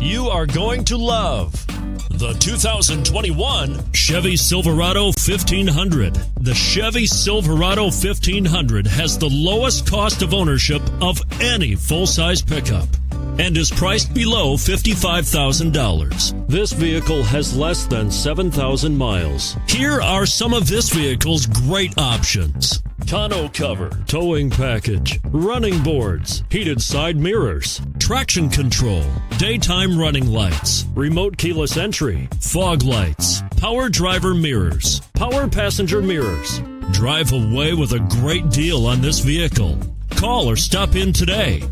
you are going to love the 2021 Chevy Silverado 1500. The Chevy Silverado 1500 has the lowest cost of ownership of any full-size pickup and is priced below $55,000. This vehicle has less than 7,000 miles. Here are some of this vehicle's great options: tonneau cover, towing package, running boards, heated side mirrors, traction control, daytime running lights, remote keyless entry, fog lights, power driver mirrors, power passenger mirrors. Drive away with a great deal on this vehicle. Call or stop in today.